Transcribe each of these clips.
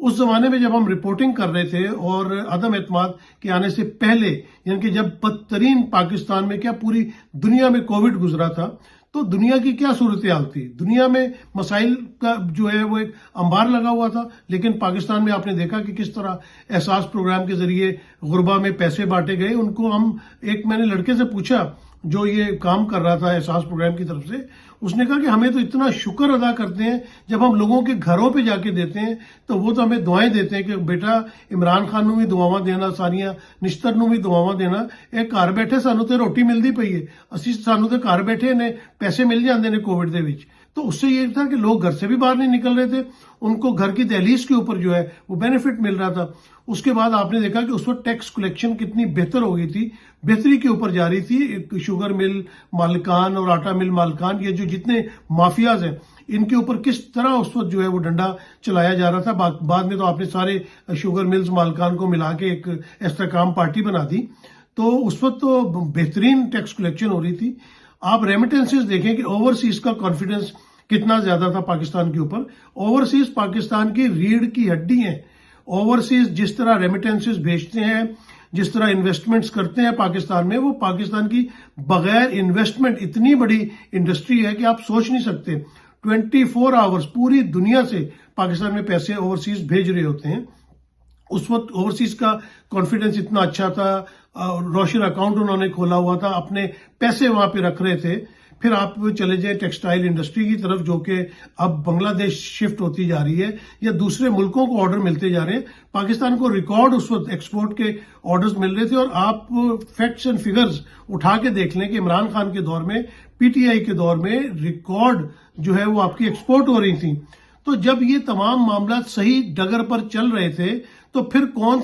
اس زمانے میں جب ہم رپورٹنگ کر رہے تھے اور عدم اعتماد کے آنے سے پہلے، یعنی کہ جب بدترین پاکستان میں کیا پوری دنیا میں کووڈ گزرا تھا، تو دنیا کی کیا صورتحال تھی؟ دنیا میں مسائل کا جو ہے وہ ایک انبار لگا ہوا تھا، لیکن پاکستان میں آپ نے دیکھا کہ کس طرح احساس پروگرام کے ذریعے غربا میں پیسے بانٹے گئے. ان کو میں نے لڑکے سے پوچھا جو یہ کام کر رہا تھا احساس پروگرام کی طرف سے، اس نے کہا کہ ہمیں تو اتنا شکر ادا کرتے ہیں جب ہم لوگوں کے گھروں پہ جا کے دیتے ہیں تو وہ تو ہمیں دعائیں دیتے ہیں کہ بیٹا عمران خان نو بھی دعاواں دینا، ثانیہ نشتر نو بھی دعاواں دینا. ایک گھر بیٹھے سانو تے روٹی ملدی پئی ہے، سانو تے گھر بیٹھے نے پیسے مل جاندے نے کووڈ دے وچ. تو اس سے یہ تھا کہ لوگ گھر سے بھی باہر نہیں نکل رہے تھے، ان کو گھر کی دہلیز کے اوپر جو ہے وہ بینیفٹ مل رہا تھا. اس کے بعد آپ نے دیکھا کہ اس وقت ٹیکس کلیکشن کتنی بہتر ہو گئی تھی، بہتری کے اوپر جا رہی تھی. شوگر مل مالکان اور آٹا مل مالکان، یہ جو جتنے مافیاز ہیں، ان کے اوپر کس طرح اس وقت جو ہے وہ ڈنڈا چلایا جا رہا تھا. بعد میں تو آپ نے سارے شوگر ملز مالکان کو ملا کے ایک استحکام پارٹی بنا دی. تو اس وقت تو بہترین ٹیکس کلیکشن ہو رہی تھی. آپ ریمیٹنسز دیکھیں کہ اوورسیز کا کانفیڈنس کتنا زیادہ تھا پاکستان کے اوپر. اوورسیز پاکستان کی ریڑھ کی ہڈی ہیں. اوورسیز جس طرح ریمیٹنسز بھیجتے ہیں، جس طرح انویسٹمنٹس کرتے ہیں پاکستان میں، وہ پاکستان کی بغیر انویسٹمنٹ اتنی بڑی انڈسٹری ہے کہ آپ سوچ نہیں سکتے. 24 آورز پوری دنیا سے پاکستان میں پیسے اوورسیز بھیج رہے ہوتے ہیں. اس وقت اوورسیز کا کانفیڈنس اتنا اچھا تھا، روشن اکاؤنٹ انہوں نے کھولا ہوا تھا، اپنے پیسے وہاں پہ رکھ رہے تھے. پھر آپ چلے جائیں ٹیکسٹائل انڈسٹری کی طرف، جو کہ اب بنگلہ دیش شفٹ ہوتی جا رہی ہے یا دوسرے ملکوں کو آرڈر ملتے جا رہے ہیں. پاکستان کو ریکارڈ اس وقت ایکسپورٹ کے آرڈرز مل رہے تھے. اور آپ فیکٹس اینڈ فگرز اٹھا کے دیکھ لیں کہ عمران خان کے دور میں، پی ٹی آئی کے دور میں ریکارڈ جو ہے وہ آپ کی ایکسپورٹ ہو رہی تھی. تو جب یہ تمام معاملات صحیح ڈگر پر چل رہے تھے تو پھر کون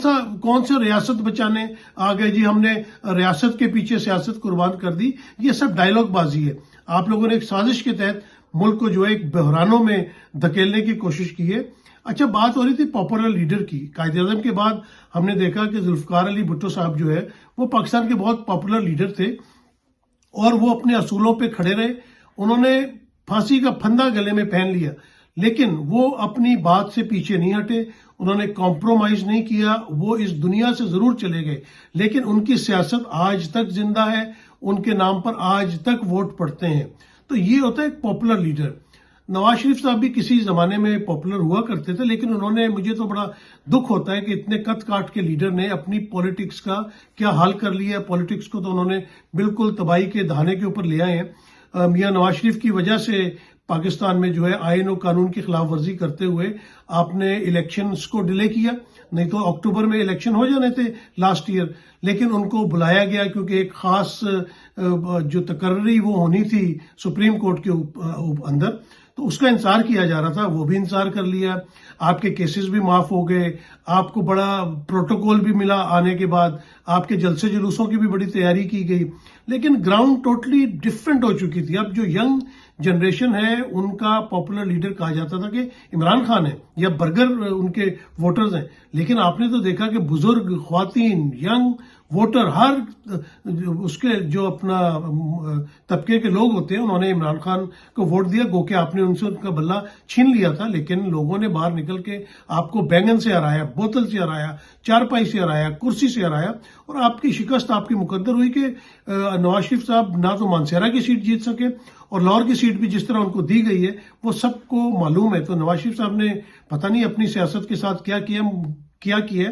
سا ریاست بچانے آ گئے جی ہم نے ریاست کے پیچھے سیاست قربان کر دی. یہ سب ڈائیلاگ بازی ہے. آپ لوگوں نے ایک سازش کے تحت ملک کو جو ہے ایک بحرانوں میں دھکیلنے کی کوشش کی ہے. اچھا، بات ہو رہی تھی پاپولر لیڈر کی. قائد اعظم کے بعد ہم نے دیکھا کہ ذوالفقار علی بھٹو صاحب جو ہے وہ پاکستان کے بہت پاپولر لیڈر تھے اور وہ اپنے اصولوں پہ کھڑے رہے. انہوں نے پھانسی کا پھندا گلے میں پہن لیا، لیکن وہ اپنی بات سے پیچھے نہیں ہٹے. انہوں نے کمپرومائز نہیں کیا. وہ اس دنیا سے ضرور چلے گئے لیکن ان کی سیاست آج تک زندہ ہے، ان کے نام پر آج تک ووٹ پڑتے ہیں. تو یہ ہوتا ہے ایک پاپولر لیڈر. نواز شریف صاحب بھی کسی زمانے میں پاپولر ہوا کرتے تھے، لیکن انہوں نے، مجھے تو بڑا دکھ ہوتا ہے کہ اتنے کت کاٹ کے لیڈر نے اپنی پولیٹکس کا کیا حال کر لیا ہے. پولیٹکس کو تو انہوں نے بالکل تباہی کے دہانے کے اوپر لے آئے ہیں. میاں نواز شریف کی وجہ سے پاکستان میں جو ہے آئین و قانون کی خلاف ورزی کرتے ہوئے آپ نے الیکشنز کو ڈیلے کیا. نہیں تو اکتوبر میں الیکشن ہو جانے تھے لاسٹ ایئر، لیکن ان کو بلایا گیا کیونکہ ایک خاص جو تقرری وہ ہونی تھی سپریم کورٹ کے اندر، تو اس کا انتظار کیا جا رہا تھا. وہ بھی انتظار کر لیا. آپ کے کیسز بھی معاف ہو گئے. آپ کو بڑا پروٹوکول بھی ملا آنے کے بعد. آپ کے جلسے جلوسوں کی بھی بڑی تیاری کی گئی. لیکن گراؤنڈ ٹوٹلی ڈفرینٹ ہو چکی تھی. اب جو ینگ جنریشن ہے ان کا پاپولر لیڈر کہا جاتا تھا کہ عمران خان ہے یا برگر ان کے ووٹرز ہیں. لیکن آپ نے تو دیکھا کہ بزرگ، خواتین، ینگ ووٹر، ہر اس کے جو اپنا طبقے کے لوگ ہوتے ہیں، انہوں نے عمران خان کو ووٹ دیا. گو کہ آپ نے ان سے ان کا بلہ چھین لیا تھا، لیکن لوگوں نے باہر نکل کے آپ کو بینگن سے ہرایا، بوتل سے ہرایا، چارپائی سے ہرایا، کرسی سے ہرایا. اور آپ کی شکست آپ کی مقدر ہوئی کہ نواز شریف صاحب نہ تو مانسہرہ کی سیٹ جیت سکے اور لاہور کی سیٹ بھی جس طرح ان کو دی گئی ہے وہ سب کو معلوم ہے. تو نواز شریف صاحب نے پتہ نہیں اپنی سیاست کے ساتھ کیا کیا.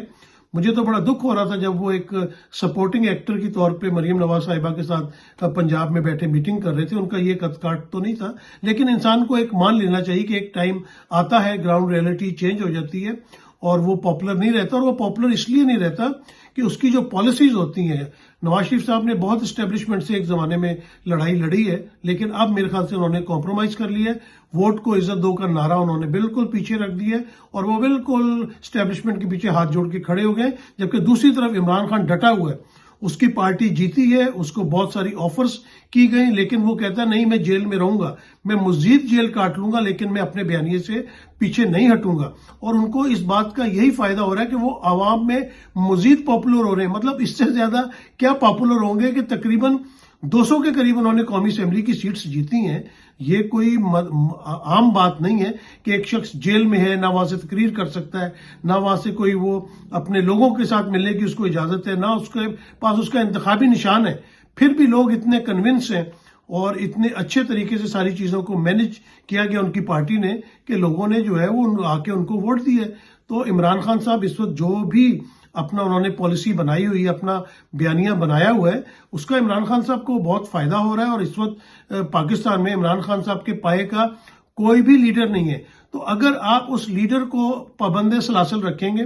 مجھے تو بڑا دکھ ہو رہا تھا جب وہ ایک سپورٹنگ ایکٹر کی طور پہ مریم نواز صاحبہ کے ساتھ پنجاب میں بیٹھے میٹنگ کر رہے تھے. ان کا یہ قد کاٹ تو نہیں تھا، لیکن انسان کو ایک مان لینا چاہیے کہ ایک ٹائم آتا ہے، گراؤنڈ ریئلٹی چینج ہو جاتی ہے اور وہ پاپولر نہیں رہتا. اور وہ پاپولر اس لیے نہیں رہتا کہ اس کی جو پالیسیز ہوتی ہیں، نواز شریف صاحب نے بہت اسٹیبلشمنٹ سے ایک زمانے میں لڑائی لڑی ہے، لیکن اب میرے خیال سے انہوں نے کمپرومائز کر لیا ہے. ووٹ کو عزت دو کا نعرہ انہوں نے بالکل پیچھے رکھ دیا ہے اور وہ بالکل اسٹیبلشمنٹ کے پیچھے ہاتھ جوڑ کے کھڑے ہو گئے. جبکہ دوسری طرف عمران خان ڈٹا ہوا ہے. اس کی پارٹی جیتی ہے، اس کو بہت ساری آفرز کی گئی، لیکن وہ کہتا نہیں میں جیل میں رہوں گا، میں مزید جیل کاٹ لوں گا، لیکن میں اپنے بیانیے سے پیچھے نہیں ہٹوں گا. اور ان کو اس بات کا یہی فائدہ ہو رہا ہے کہ وہ عوام میں مزید پاپولر ہو رہے ہیں. مطلب اس سے زیادہ کیا پاپولر ہوں گے کہ تقریباً 200 کے قریب انہوں نے قومی اسمبلی کی سیٹس جیتی ہیں. یہ کوئی عام بات نہیں ہے کہ ایک شخص جیل میں ہے، نہ وہاں سے تقریر کر سکتا ہے، نہ وہاں سے کوئی وہ اپنے لوگوں کے ساتھ ملنے کی اس کو اجازت ہے، نہ اس کے پاس اس کا انتخابی نشان ہے. پھر بھی لوگ اتنے کنونس ہیں اور اتنے اچھے طریقے سے ساری چیزوں کو مینج کیا گیا ان کی پارٹی نے کہ لوگوں نے جو ہے وہ آ کے ان کو ووٹ دیے. تو عمران خان صاحب اس وقت جو بھی اپنا انہوں نے پالیسی بنائی ہوئی ہے، اپنا بیانیہ بنایا ہوا ہے، اس کا عمران خان صاحب کو بہت فائدہ ہو رہا ہے. اور اس وقت پاکستان میں عمران خان صاحب کے پائے کا کوئی بھی لیڈر نہیں ہے. تو اگر آپ اس لیڈر کو پابند سلاسل رکھیں گے،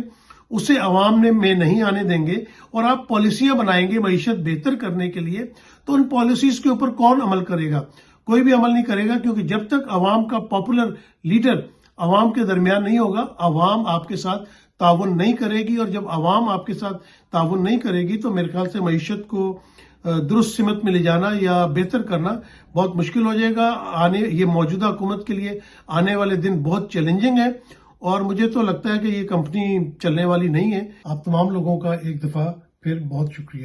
اسے عوام میں نہیں آنے دیں گے اور آپ پالیسیاں بنائیں گے معیشت بہتر کرنے کے لیے، تو ان پالیسیز کے اوپر کون عمل کرے گا؟ کوئی بھی عمل نہیں کرے گا، کیونکہ جب تک عوام کا پاپولر لیڈر عوام کے درمیان نہیں ہوگا، عوام آپ کے ساتھ تعاون نہیں کرے گی. اور جب عوام آپ کے ساتھ تعاون نہیں کرے گی تو میرے خیال سے معیشت کو درست سمت میں لے جانا یا بہتر کرنا بہت مشکل ہو جائے گا. یہ موجودہ حکومت کے لیے آنے والے دن بہت چیلنجنگ ہے اور مجھے تو لگتا ہے کہ یہ کمپنی چلنے والی نہیں ہے. آپ تمام لوگوں کا ایک دفعہ پھر بہت شکریہ.